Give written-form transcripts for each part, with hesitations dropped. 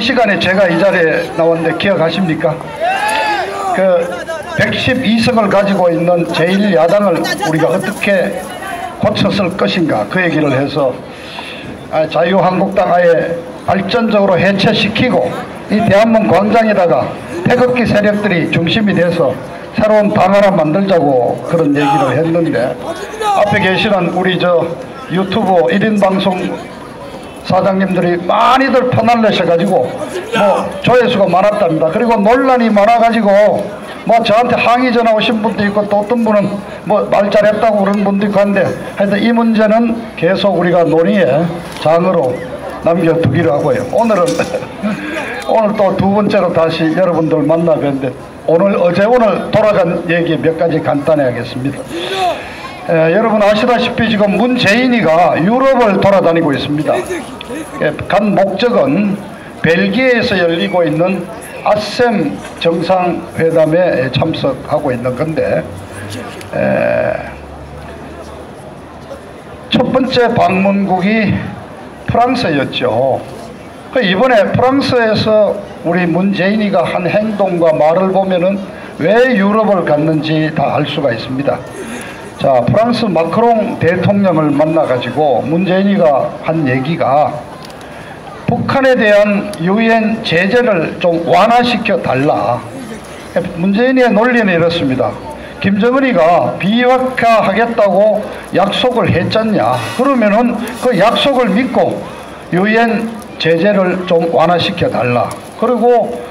시간에 제가 이 자리에 나왔는데 기억하십니까? 그 112석을 가지고 있는 제1야당을 우리가 어떻게 고쳤을 것인가 그 얘기를 해서 자유한국당 아예 발전적으로 해체시키고 이 대한문 광장에다가 태극기 세력들이 중심이 돼서 새로운 당 하나 만들자고 그런 얘기를 했는데 앞에 계시는 우리 저 유튜브 1인 방송 사장님들이 많이들 퍼날르셔가지고 뭐 조회수가 많았답니다. 그리고 논란이 많아가지고 뭐 저한테 항의 전화 오신 분도 있고 또 어떤 분은 뭐 말 잘했다고 그런 분도 있고 한데 하여튼 이 문제는 계속 우리가 논의의 장으로 남겨두기로 하고요. 오늘은 오늘 또 두 번째로 다시 여러분들 만나 뵀는데 오늘 돌아간 얘기 몇 가지 간단히 하겠습니다. 여러분 아시다시피 지금 문재인이가 유럽을 돌아다니고 있습니다. 간 목적은 벨기에에서 열리고 있는 아셈 정상회담에 참석하고 있는 건데 첫 번째 방문국이 프랑스였죠. 이번에 프랑스에서 우리 문재인이가 한 행동과 말을 보면은 왜 유럽을 갔는지 다 알 수가 있습니다. 자, 프랑스 마크롱 대통령을 만나가지고 문재인이가 한 얘기가 북한에 대한 유엔 제재를 좀 완화시켜 달라. 문재인의 논리는 이렇습니다. 김정은이가 비핵화하겠다고 약속을 했잖냐. 그러면은 그 약속을 믿고 유엔 제재를 좀 완화시켜 달라. 그리고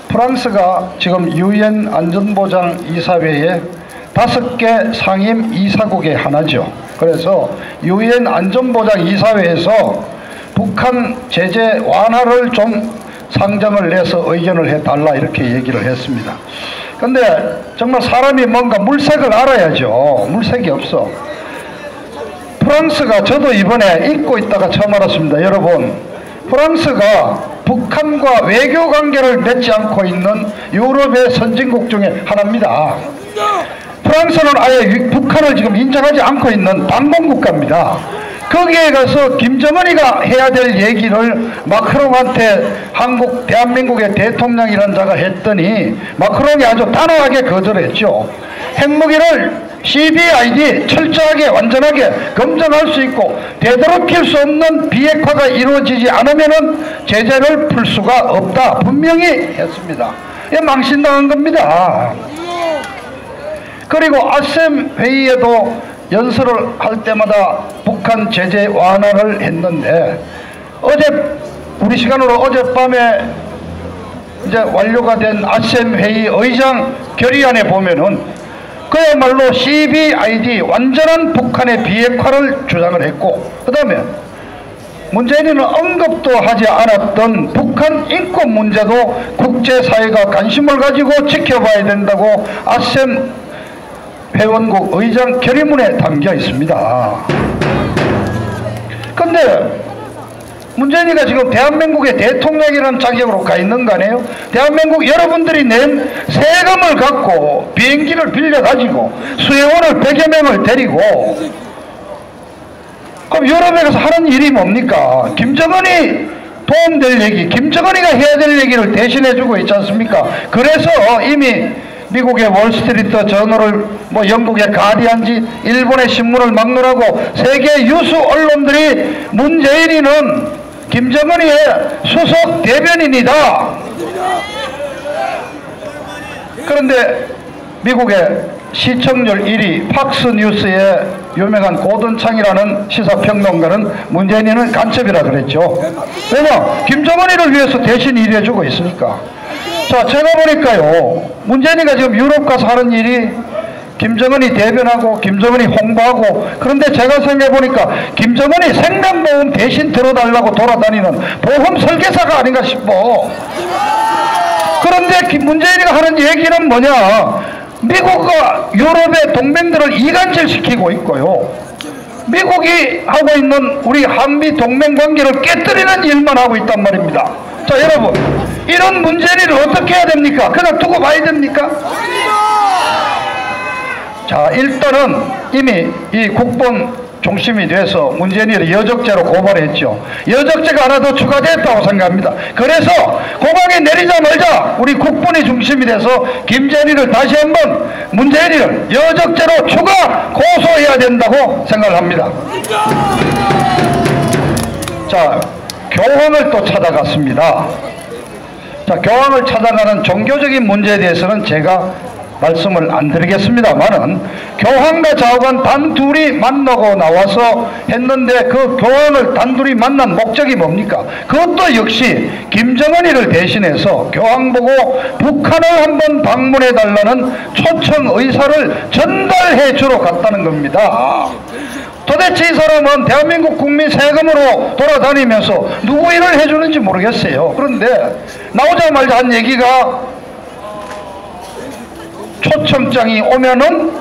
프랑스가 지금 유엔 안전보장 이사회에 5개 상임 이사국의 하나죠. 그래서 유엔 안전보장 이사회에서 북한 제재 완화를 좀 상정을 내서 의견을 해달라 이렇게 얘기를 했습니다. 근데 정말 사람이 뭔가 물색을 알아야죠. 물색이 없어. 프랑스가 저도 이번에 읽고 있다가 처음 알았습니다. 여러분, 프랑스가 북한과 외교 관계를 맺지 않고 있는 유럽의 선진국 중에 하나입니다. 프랑스는 아예 북한을 지금 인정하지 않고 있는 반공국가입니다. 거기에 가서 김정은이가 해야 될 얘기를 마크롱한테 대한민국의 대통령이라는 자가 했더니 마크롱이 아주 단호하게 거절했죠. 핵무기를 CBID 철저하게 완전하게 검증할 수 있고 되도록일 수 없는 비핵화가 이루어지지 않으면 제재를 풀 수가 없다 분명히 했습니다. 이게 망신당한 겁니다. 그리고 아셈 회의에도 연설을 할 때마다 북한 제재 완화를 했는데 우리 시간으로 어젯밤에 이제 완료가 된 아셈 회의 의장 결의안에 보면은 그야말로 CBID 완전한 북한의 비핵화를 주장을 했고 그 다음에 문재인은 언급도 하지 않았던 북한 인권 문제도 국제사회가 관심을 가지고 지켜봐야 된다고 아셈 회원국 의장 결의문에 담겨 있습니다. 근데 문재인이가 지금 대한민국의 대통령이라는 자격으로 가 있는 거 아니에요? 대한민국 여러분들이 낸 세금을 갖고 비행기를 빌려가지고 수혜원을 100여 명을 데리고 그럼 유럽에 가서 하는 일이 뭡니까? 김정은이 도움될 얘기, 김정은이가 해야 될 얘기를 대신해주고 있지 않습니까? 그래서 이미 미국의 월스트리트 저널을 영국의 가디언지 일본의 신문을 막론하고 세계 유수 언론들이 문재인이는 김정은이의 수석 대변인이다. 그런데 미국의 시청률 1위 팍스뉴스의 유명한 고든창이라는 시사평론가는 문재인이는 간첩이라 그랬죠. 왜냐? 김정은이를 위해서 대신 일해주고 있으니까. 자, 제가 보니까요, 문재인이가 지금 유럽 가서 하는 일이 김정은이 대변하고 김정은이 홍보하고, 그런데 제가 생각해보니까 김정은이 생명보험 대신 들어달라고 돌아다니는 보험 설계사가 아닌가 싶어. 그런데 문재인이가 하는 얘기는 뭐냐? 미국과 유럽의 동맹들을 이간질시키고 있고요, 미국이 하고 있는 우리 한미 동맹 관계를 깨뜨리는 일만 하고 있단 말입니다. 자, 여러분, 이런 문재인을 어떻게 해야 됩니까? 그냥 두고 봐야 됩니까? 자, 일단은 이미 이 국본 중심이 돼서 문재인이 여적죄로 고발했죠. 여적죄가 하나 더 추가됐다고 생각합니다. 그래서 공항에 내리자마자 우리 국군이 중심이 돼서 김재인이를 다시 한번 문재인이를 여적죄로 추가 고소해야 된다고 생각을 합니다. 자, 교황을 또 찾아갔습니다. 자, 교황을 찾아가는 종교적인 문제에 대해서는 제가 말씀을 안 드리겠습니다만은 교황과 좌우간 단둘이 만나고 나와서 했는데 그 교황을 단둘이 만난 목적이 뭡니까? 그것도 역시 김정은이를 대신해서 교황 보고 북한을 한번 방문해 달라는 초청 의사를 전달해 주러 갔다는 겁니다. 도대체 이 사람은 대한민국 국민 세금으로 돌아다니면서 누구 일을 해주는지 모르겠어요. 그런데 나오자마자 한 얘기가 초청장이 오면은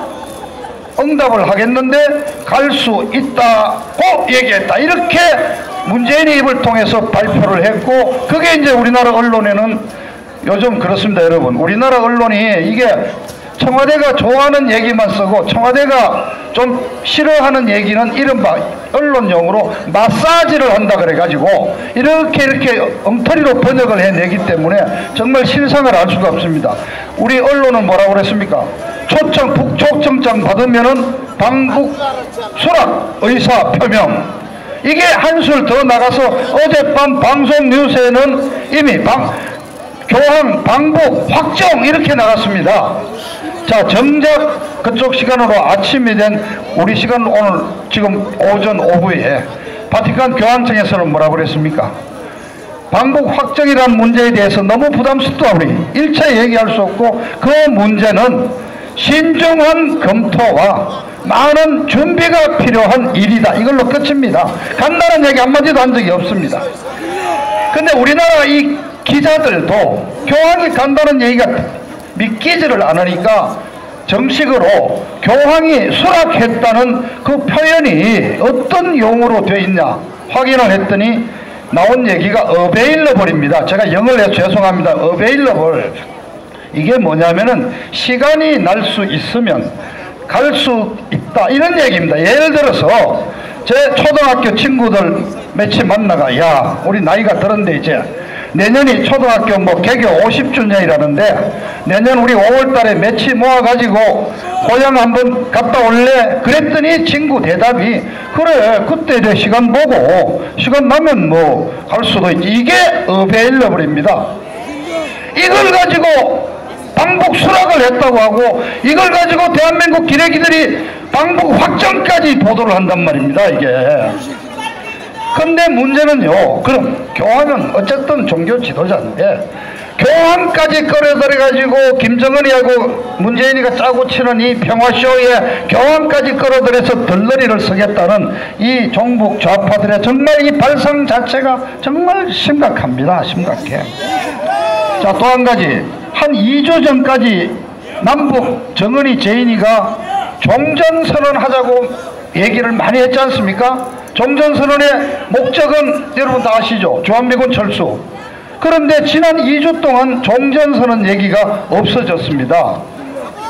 응답을 하겠는데 갈 수 있다고 얘기했다. 이렇게 문재인의 입을 통해서 발표를 했고, 그게 이제 우리나라 언론에는 요즘 그렇습니다. 여러분, 우리나라 언론이 이게 청와대가 좋아하는 얘기만 쓰고 청와대가 좀 싫어하는 얘기는 이른바 언론용으로 마사지를 한다 그래가지고 이렇게 엉터리로 번역을 해내기 때문에 정말 실상을 알 수가 없습니다. 우리 언론은 뭐라고 그랬습니까? 북초청장 받으면은 방북 수락 의사 표명. 이게 한술 더 나가서 어젯밤 방송 뉴스에는 이미 교황 방북 확정 이렇게 나갔습니다. 자, 정작 그쪽 시간으로 아침이 된 우리 시간 오늘 지금 오전 오후에 바티칸 교황청에서는 뭐라고 그랬습니까? 방북 확정이라는 문제에 대해서 너무 부담스럽다. 우리 일체 얘기할 수 없고 그 문제는 신중한 검토와 많은 준비가 필요한 일이다. 이걸로 끝입니다. 간다는 얘기 한마디도 한 적이 없습니다. 근데 우리나라 이 기자들도 교황이 간다는 얘기가 믿기지를 않으니까 정식으로 교황이 수락했다는 그 표현이 어떤 용어로 되어 있냐 확인을 했더니 나온 얘기가 available입니다. 제가 영어를 해서 죄송합니다. available. 이게 뭐냐면은 시간이 날 수 있으면 갈 수 있다 이런 얘기입니다. 예를 들어서 제 초등학교 친구들 며칠 만나가 야 우리 나이가 들었는데 이제 내년이 초등학교 개교 50주년이라는데 내년 우리 5월달에 며칠 모아가지고 고향 한번 갔다 올래? 그랬더니 친구 대답이 그래 그때 내 시간 보고 시간 나면 갈 수도 있지. 이게 available입니다. 이걸 가지고 방북 수락을 했다고 하고 이걸 가지고 대한민국 기레기들이 방북 확정까지 보도를 한단 말입니다. 이게. 근데 문제는요, 그럼 교황은 어쨌든 종교 지도자인데 교황까지 끌어들여가지고 김정은이하고 문재인이가 짜고 치는 이 평화쇼에 교황까지 끌어들여서 들러리를 쓰겠다는 이 종북 좌파들의 정말 이 발상 자체가 정말 심각합니다. 심각해. 자, 또 한 가지, 한 2주 전까지 남북 정은이 재인이가 종전선언 하자고 얘기를 많이 했지 않습니까? 종전선언의 목적은 여러분 다 아시죠? 주한미군 철수. 그런데 지난 2주 동안 종전선언 얘기가 없어졌습니다.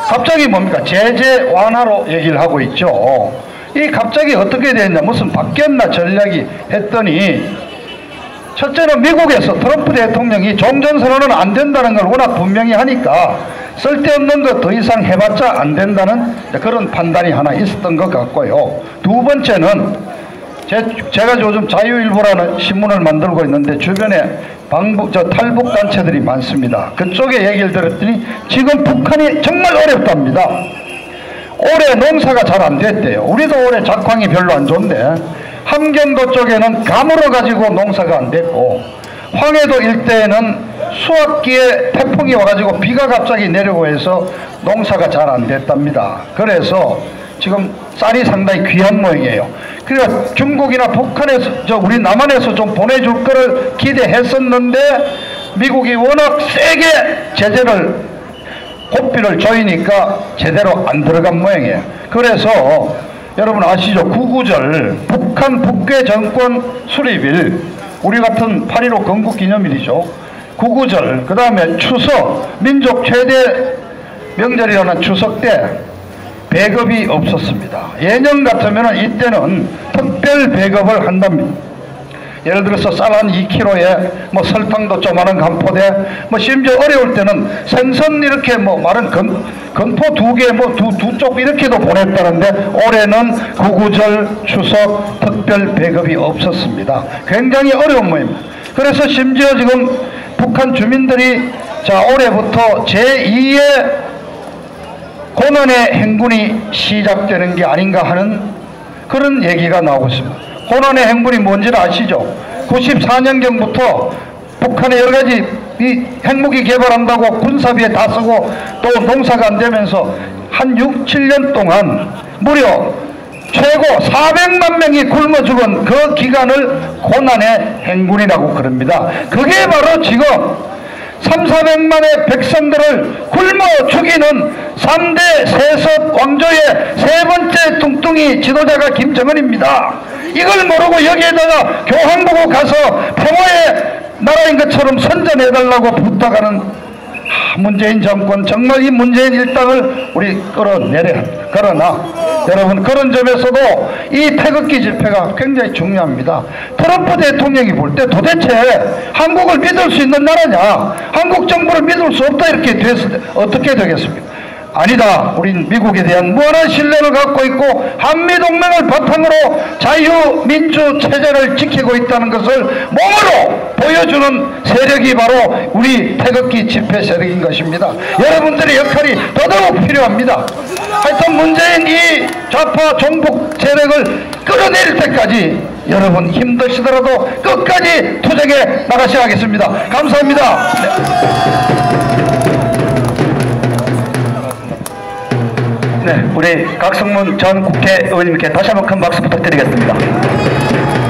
갑자기 뭡니까? 제재 완화로 얘기를 하고 있죠. 이 갑자기 어떻게 됐냐, 무슨 바뀌었나 전략이 했더니 첫째는 미국에서 트럼프 대통령이 종전선언은 안 된다는 걸 워낙 분명히 하니까 쓸데없는 거 더 이상 해봤자 안 된다는 그런 판단이 하나 있었던 것 같고요. 두 번째는 제가 요즘 자유일보라는 신문을 만들고 있는데 주변에 탈북 단체들이 많습니다. 그쪽에 얘기를 들었더니 지금 북한이 정말 어렵답니다. 올해 농사가 잘 안 됐대요. 우리도 올해 작황이 별로 안 좋은데 함경도 쪽에는 가물어 가지고 농사가 안 됐고 황해도 일대에는 수학기에 태풍이 와가지고 비가 갑자기 내리고 해서 농사가 잘 안 됐답니다. 그래서 지금 쌀이 상당히 귀한 모양이에요. 그러니까 중국이나 북한에서 우리 남한에서 좀 보내줄 거를 기대했었는데 미국이 워낙 세게 제재를 고삐를 조이니까 제대로 안 들어간 모양이에요. 그래서 여러분 아시죠? 구구절 북한 북괴 정권 수립일, 우리 같은 8.15 건국기념일이죠. 구구절, 그 다음에 추석, 민족 최대 명절이라는 추석 때 배급이 없었습니다. 예년 같으면 이때는 특별 배급을 한답니다. 예를 들어서 쌀 한 2kg에 뭐 설탕도 조그마한 간포대, 뭐 심지어 어려울 때는 생선 이렇게 뭐 마른 건포 2개 뭐 두 쪽 이렇게도 보냈다는데 올해는 구구절 추석 특별 배급이 없었습니다. 굉장히 어려운 모임입니다. 그래서 심지어 지금 북한 주민들이 자 올해부터 제2의 고난의 행군이 시작되는 게 아닌가 하는 그런 얘기가 나오고 있습니다. 고난의 행군이 뭔지를 아시죠? 94년경부터 북한의 여러가지 이 핵무기 개발한다고 군사비에 다 쓰고 또 농사가 안 되면서 한 6, 7년 동안 무려 최고 400만 명이 굶어 죽은 그 기간을 고난의 행군이라고 그럽니다. 그게 바로 지금 3,400만의 백성들을 굶어 죽이는 3대 세습 왕조의 세 번째 뚱뚱이 지도자가 김정은입니다. 이걸 모르고 여기에다가 교황보고 가서 평화의 나라인 것처럼 선전해달라고 부탁하는 문재인 정권, 정말 이 문재인 일당을 우리 끌어내려야 합니다. 그러나 여러분 그런 점에서도 이 태극기 집회가 굉장히 중요합니다. 트럼프 대통령이 볼 때 도대체 한국을 믿을 수 있는 나라냐, 한국 정부를 믿을 수 없다 이렇게 됐을 때 어떻게 되겠습니까? 아니다. 우린 미국에 대한 무한한 신뢰를 갖고 있고 한미동맹을 바탕으로 자유민주 체제를 지키고 있다는 것을 몸으로 보여주는 세력이 바로 우리 태극기 집회 세력인 것입니다. 여러분들의 역할이 더더욱 필요합니다. 하여튼 문재인 이 좌파 종북 세력을 끌어내릴 때까지 여러분 힘드시더라도 끝까지 투쟁에 나가셔야 하겠습니다. 감사합니다. 네, 우리 각성문 전 국회의원님께 다시 한번 큰 박수 부탁드리겠습니다.